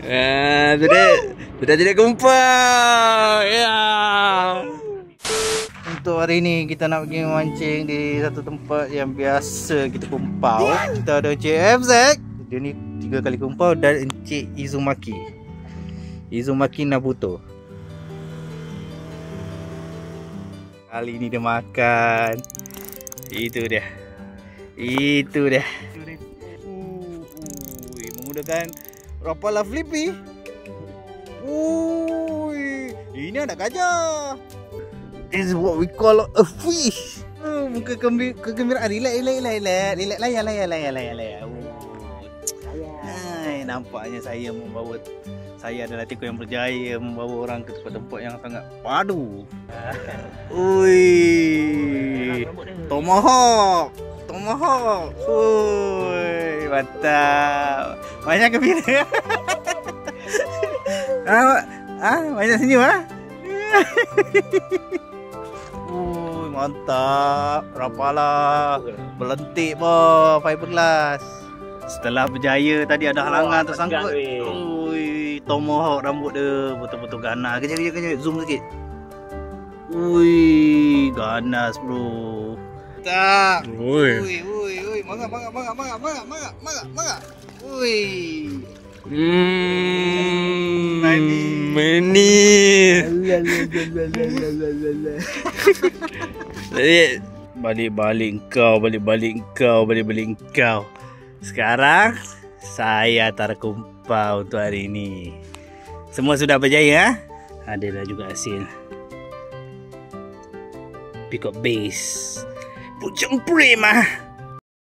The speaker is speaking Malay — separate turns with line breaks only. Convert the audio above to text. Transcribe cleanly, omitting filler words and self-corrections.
Sudah tidak kumpul. Ya. Untuk hari ni kita nak pergi memancing di satu tempat yang biasa kita kumpul. Kita ada Encik FZ. Dia ni 3 kali kumpul, dan Encik Izumaki Nabuto. Kali ni dia makan. Itu dia. Menggunakan Rapala Flippy. Ini anak gajah. This is what we call a fish. Muka kegembiraan. Relax. Layan. Nampaknya saya adalah tikus yang berjaya membawa orang ke tempat-tempat yang sangat padu. Tomahawk. Mantap. Banyak gembira. Banyak senyum mantap. Rapala berlentik fiberglass. Setelah berjaya tadi ada halangan tersangkut. Tomahawk rambut dia betul-betul ganas. Kejap zoom sikit. Ganas bro. Tak. Mangga. Manis. Balik kau. Sekarang saya terkumpul untuk hari ini. Semua sudah berjaya. Adalah juga hasil Peacock Bass Pucung Prima.